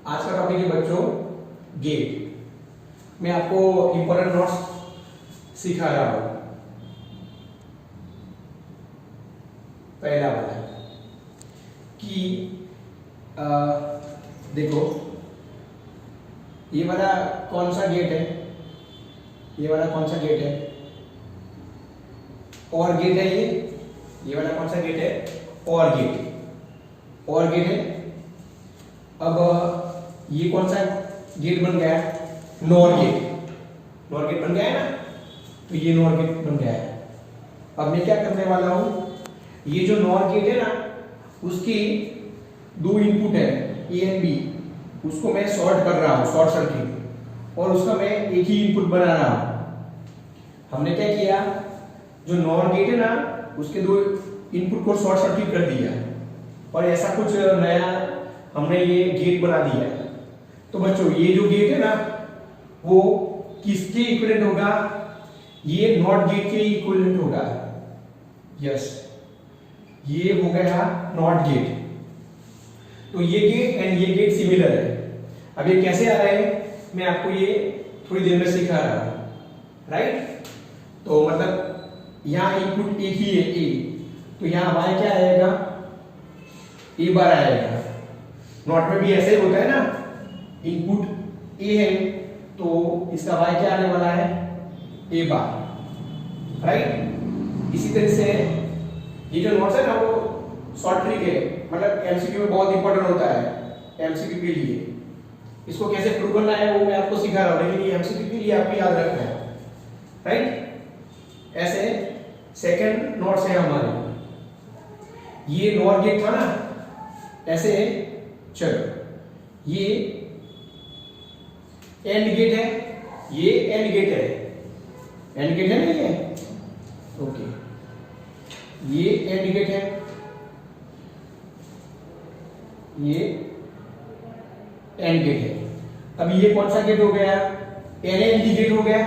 आज का टॉपिक है बच्चों गेट। मैं आपको इंपॉर्टेंट नोट्स सिखा रहा हूं। पहला वाला कि देखो ये वाला कौन सा गेट है, ये वाला कौन सा गेट है, और गेट है ये वाला कौन सा गेट है, और गेट है। अब ये कौन सा गेट बन गया, नॉर गेट बन गया है ना, तो ये नॉर गेट बन गया है। अब मैं क्या करने वाला हूं, ये जो नॉर गेट है ना उसकी दो इनपुट है ए एंड बी, उसको मैं शॉर्ट कर रहा हूं, शॉर्ट सर्किट, और उसका मैं एक ही इनपुट बना रहा हूं। हमने क्या किया, जो नॉर गेट है ना उसके दो इनपुट को शॉर्ट सर्किट कर दिया और ऐसा कुछ नया हमने ये गेट बना दिया। तो बच्चों ये जो गेट है ना वो किसके इक्विवेलेंट होगा, ये नॉट गेट के इक्विवेलेंट होगा। यस, ये हो गया नॉट गेट। तो ये गेट एंड ये गेट सिमिलर है। अब ये कैसे आ रहे हैं मैं आपको ये थोड़ी देर में सिखा रहा हूं, राइट। तो मतलब यहां इनपुट एक ही है ए, तो यहां y क्या आएगा, ए बार आएगा। नॉट में भी ऐसे ही होता है ना, इनपुट ए है तो इसका y क्या आने वाला है, ए बार, राइट। इसी तरह से ये जो नोट्स है ना वो शॉर्ट ट्रिक है, मतलब एमसीक्यू में बहुत इंपॉर्टेंट होता है एमसीक्यू के लिए। इसको कैसे प्रूव करना है वो मैं आपको सिखा रहा हूं, लेकिन ये एमसीक्यू के लिए आपको याद रखना है, राइट। ऐसे सेकंड नोट्स है हमारे, ये नॉर गेट था ना, ऐसे चलो ये एंड गेट है, ये एंड गेट है, एंड गेट है ना ये, ओके। ये एंड गेट है, ये एंड गेट है। अब ये कौन सा गेट हो गया, एनएनडी गेट हो गया,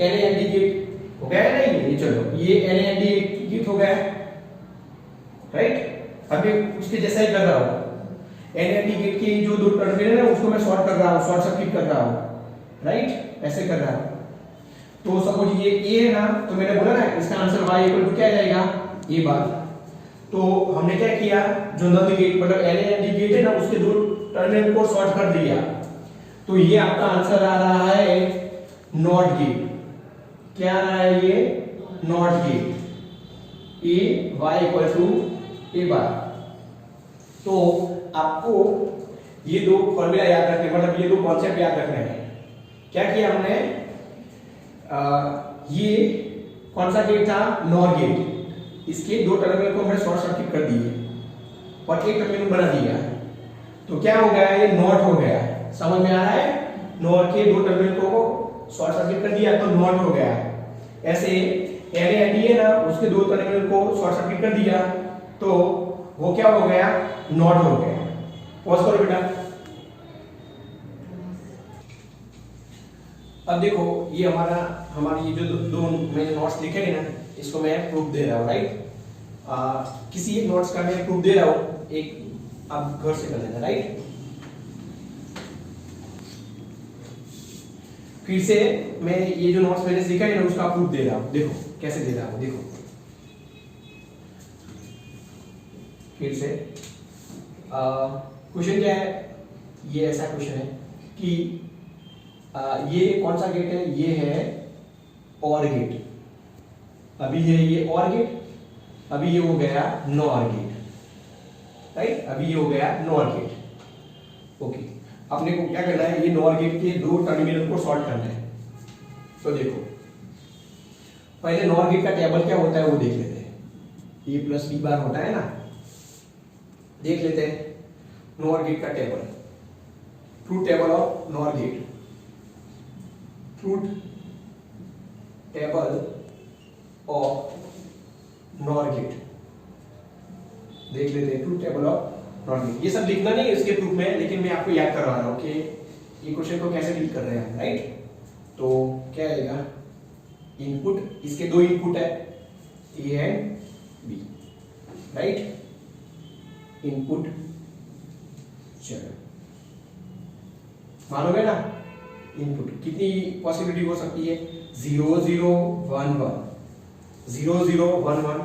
एनएनडी गेट हो गया है ना ये, चलो ये एनएनडी गेट हो गया, राइट। अब ये उसके जैसा ही कर रहा हूं, एनएनडी गेट के जो दो टर्मिनल है उसको मैं शॉर्ट कर रहा हूं, शॉर्ट सर्किट कर रहा हूं, राइट, ऐसे कर रहा हूं। तो सपोज ये ए है ना, तो मैंने बोला ना इसका आंसर y इक्वल टू क्या जाएगा, ए बार। तो हमने क्या किया, जो नल गेट मतलब एनएनडी गेट है ना उसके दो टर्मिनल को शॉर्ट कर दिया, तो ये आपका आंसर आ रहा है नॉट गेट। क्या आ रहा है ये, not gate, a y equal to a bar. तो आपको ये दो फॉर्मूला याद रखने, मतलब ये दो कॉन्सेप्ट याद रखने हैं। क्या किया हमने, ये कौन सा गेट था, नॉर गेट, इसके दो टर्मिनल को हमने शॉर्ट सर्किट कर दिए और एक टर्मिनल बना दिया, तो क्या हो गया, ये नॉट हो गया। समझ में आ रहा है, नॉर के दो टर्मिनल को शॉर्ट सर्किट कर दिया तो नॉट हो गया। ऐसे एनएनडी है ना उसके दो टर्मिनल को शॉर्ट सर्किट कर दिया तो वो क्या हो गया, नॉट हो गया। पॉज करो बेटा। अब देखो ये हमारी ये जो दो मैंने नोट्स लिखे हैं ना इसको मैं प्रूफ दे रहा हूँ, राइट। किसी एक नोट्स का मैं प्रूफ दे रहा हूँ, एक आप घर से कर लेना, राइट। फिर से मैं ये जो नोट्स मैंने लिखा है ना उसका प्रूफ दे रहा हूँ, देखो कैसे दे रहा हूँ, देखो फिर से। क्वेश्चन क्या है, ये ऐसा क्वेश्चन है कि ये कौन सा गेट है, ये है और गेट, अभी है ये और गेट, अभी ये हो गया नॉर गेट, राइट, अभी ये हो गया नॉर गेट, ओके। अपने को क्या करना है, ये नॉर गेट के दो टर्मिनल को शॉर्ट करना है। तो देखो पहले नॉर गेट का टेबल क्या होता है वो देख लेते हैं, ए प्लस बी बार होता है ना, देख लेते हैं नॉर गेट का table, truth table of nor gate, truth table of nor gate, देख लेते हैं truth table of nor gate. ये सब लिखना नहीं है इसके प्रूफ में, लेकिन मैं आपको याद करवा रहा हूं कि ये क्वेश्चन को कैसे डील कर रहे हैं, राइट। तो क्या आएगा, इनपुट, इसके दो इनपुट है A and B, right, input, चलो मालूम है ना, इनपुट कितनी पॉसिबिलिटी हो सकती है, 0 0 1 1, 0 0 1 1,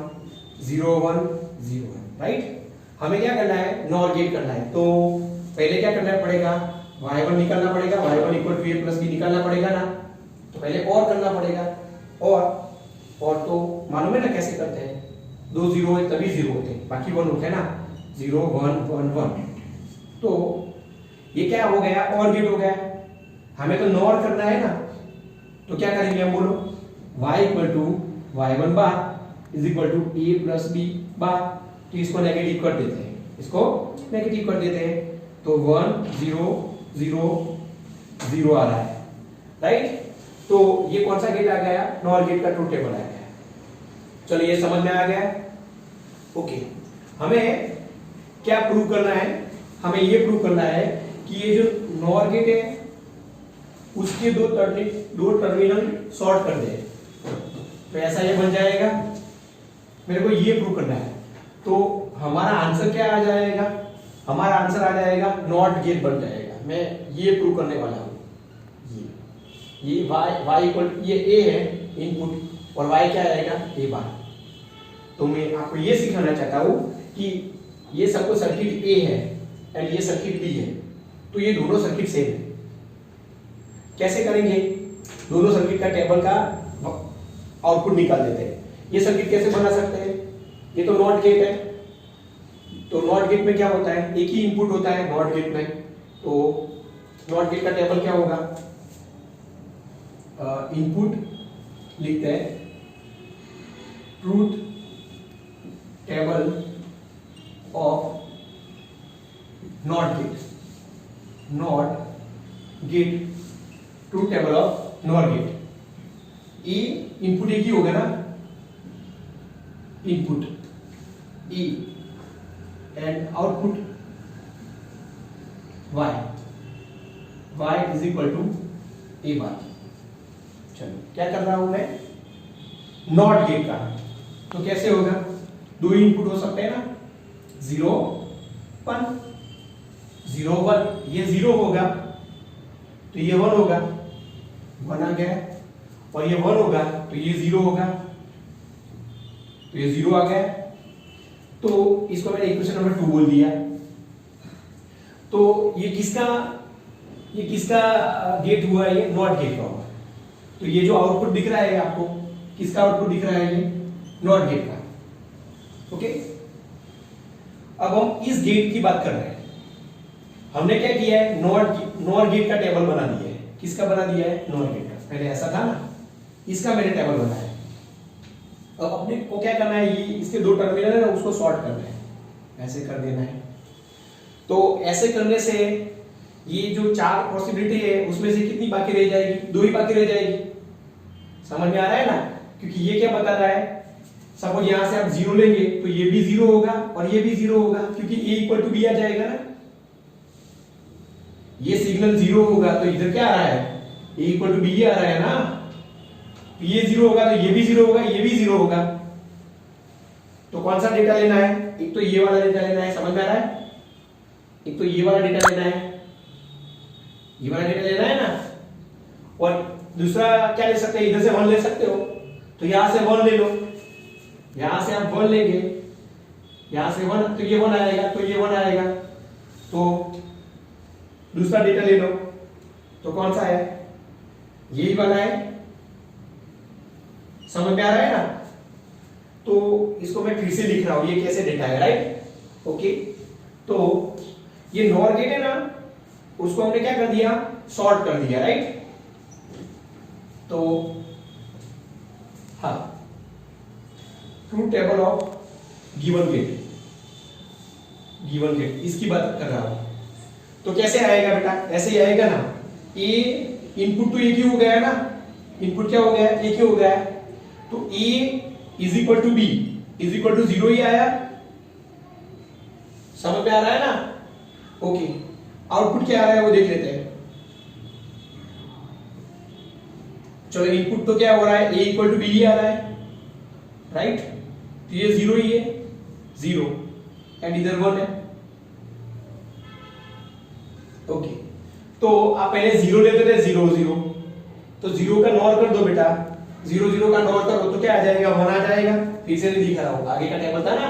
0 1 0 1, राइट। हमें क्या करना है, नॉर गेट करना है। तो पहले क्या करना पड़ेगा, y1 निकालना पड़ेगा, y1 equal to a plus b निकालना पड़ेगा ना। तो पहले और करना पड़ेगा, और तो मालूम है ना कैसे करते हैं, 2 0 है तभी 0 होते हैं, बाकी 1 होते हैं ना, 0 1 1 1। तो ये क्या हो गया, और गेट हो गया। हमें तो नॉर करना है ना, तो क्या करेंगे हम, बोलो, y equal to y1 bar is equal to a plus b bar. तो इसको नेगेटिव कर देते हैं, इसको नेगेटिव कर देते हैं, तो 1 0 0 0 आ रहा है, राइट। तो ये कौन सा गेट आ गया, नॉर गेट का ट्रूथ टेबल आ गया। चलो ये समझ में आ गया। ओके, हमें क्या प्रूव करना है, हमें ये प्रूव करना है कि ये जो नॉर गेट है उसके दो टर्मिनल शॉर्ट कर दे, तो ऐसा ये बन जाएगा। मेरे को ये प्रूव करना है, तो हमारा आंसर क्या आ जाएगा, हमारा आंसर आ जाएगा नॉट गेट बन जाएगा। मैं ये प्रूव करने वाला हूं, ये y इक्वल, ये a है इनपुट और y क्या आएगा, a बार। तो मैं आपको ये सिखाना चाहता हूं कि ये सबको सर्किट a है एंड ये सर्किट b है, तो ये दोनों सर्किट सेम है। कैसे करेंगे, दोनों सर्किट का टेबल का आउटपुट निकाल देते हैं। ये सर्किट कैसे बना सकते हैं, ये तो नॉट गेट है, तो नॉट गेट में क्या होता है, एक ही इनपुट होता है नॉट गेट में। तो नॉट गेट का टेबल क्या होगा, इनपुट लिखते हैं truth table of not gate truth table of nor gate. E input एक ही होगा ना, input E and output y is equal to a bar. चलो क्या कर रहा हूं मैं, नॉट गेट का, तो कैसे होगा, दो इनपुट हो सकते हैं ना, 0 1 0 1, ये 0 होगा तो ये 1 होगा, 1 आ गया, और ये 1 होगा तो ये 0 होगा, तो ये 0 आ गया। तो इसको मैंने इक्वेशन नंबर 2 बोल दिया। तो ये किसका गेट हुआ, ये नॉट गेट का हुआ। तो ये जो आउटपुट दिख रहा है आपको, किसका आउटपुट दिख रहा है, ये नॉट गेट का। ओके, अब हम इस गेट की बात कर रहे हैं। हमने क्या किया है, नॉर गेट का टेबल बना दिया है। किसका बना दिया है, नॉर गेट का। पहले ऐसा था ना, इसका मैंने टेबल बनाया। अब अपने को क्या करना है, ये इसके दो टर्मिनल है ना, उसको सॉर्ट करना है, ऐसे कर देना है। तो ऐसे करने से ये जो 4 पॉसिबिलिटी है उसमें से कितनी बाकी रह जाएगी, 2 ही बाकी रह जाएगी। समझ में आ रहा है ना, क्योंकि ये क्या बता रहा है, सपोज यहां से आप 0 लेंगे तो ये भी 0 होगा और ये भी 0 होगा, क्योंकि a इक्वल टू b आ जाएगा ना। ये सिग्नल 0 होगा तो इधर क्या आ रहा है, a इक्वल टू b आ रहा है ना। तो ये 0 होगा तो ये भी 0 होगा, ये भी 0 होगा। तो कौन सा डेटा लेना है, एक तो ये वाला डेटा लेना है, समझ में आ रहा है, एक तो ये वाला डेटा लेना है, ये वाला डेटा लेना है ना। और दूसरा क्या ले सकते हैं, इधर से 1 ले सकते हो, तो यहां से 1 ले लो, यहां से आप 1 लेंगे, यहां से 1, तो ये 1 आएगा, तो ये 1 आएगा। तो दूसरा डेटा ले लो, तो कौन सा है, यही वाला है। समझ में आ रहा है ना। तो इसको मैं फिर से लिख रहा हूं, ये कैसे डेटा है, राइट। ओके, तो ये नॉर गेट है ना, उसको हमने क्या कर दिया, सॉर्ट कर दिया, राइट। तो हाँ, truth table of given gate इसकी बात कर रहा हूं। तो कैसे आएगा बेटा, ऐसे ही आएगा ना। ए इनपुट तो एक ही हो गया है ना, इनपुट क्या हो गया, एक ही हो गया है। तो a is equal to b is equal to 0 ही आया। समझ में आ रहा है ना। ओके, आउटपुट क्या आ रहा है वो देख लेते हैं। चलो, इनपुट तो क्या हो रहा है, a इक्वल टू b ही आ रहा है, राइट। तो ये 0 ही है, 0 एंड इधर 1 है। ओके, तो आप पहले 0 लेते थे, 0 0, तो 0 का नॉर कर दो बेटा, 0 0 का नॉर करो तो क्या आ जाएगा, 1 आ जाएगा। फिर से नहीं दिख रहा हो, आगे का टेबल था ना,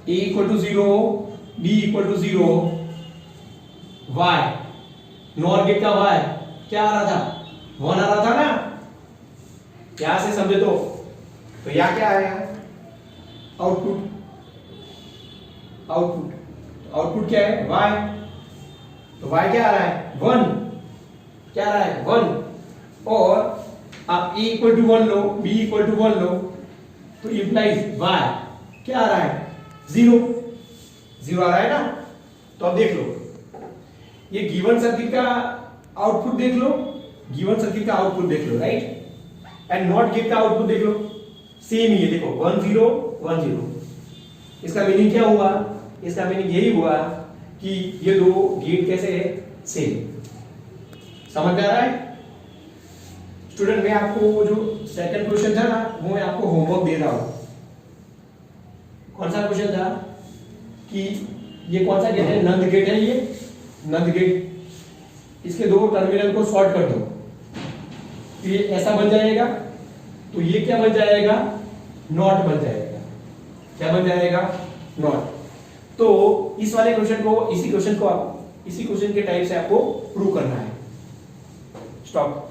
a equal to 0, b equal to 0, y NOR gate का y क्या आ रहा था, 1 आ रहा था ना, यहां से समझे तो यहां क्या आएगा, आउटपुट, आउटपुट क्या है, y, तो y क्या आ रहा है, 1, क्या आ रहा है, 1, और आप a इक्वल टू 1 लो, b इक्वल टू 1 लो, तो इंप्लाइज y क्या आ रहा है, 0 0 आ रहा है ना। तो अब देख लो, ये गिवन सर्किट का आउटपुट देख लो, गिवन सर्किट का आउटपुट देख लो, राइट, एंड नॉट गेट का आउटपुट देख लो, सेम ही है, देखो 1 0 1 0। इसका मीनिंग क्या हुआ, इसका मीनिंग यही हुआ कि ये दो गेट कैसे है, सेम। समझ में आ रहा है स्टूडेंट? मैं आपको जो सेकंड क्वेश्चन था ना, वो मैं आपको होमवर्क दे रहा हूं। कौन सा क्वेश्चन था कि ये कौन सा गेट है, नंद गेट है, ये नंद गेट, इसके दो टर्मिनल को शॉर्ट कर दो, तो ये ऐसा बन जाएगा, तो ये क्या बन जाएगा, नॉट बन जाएगा, क्या बन जाएगा, नॉट। तो इस वाले क्वेश्चन को, इसी क्वेश्चन के टाइप से आपको प्रूव करना है। स्टॉप।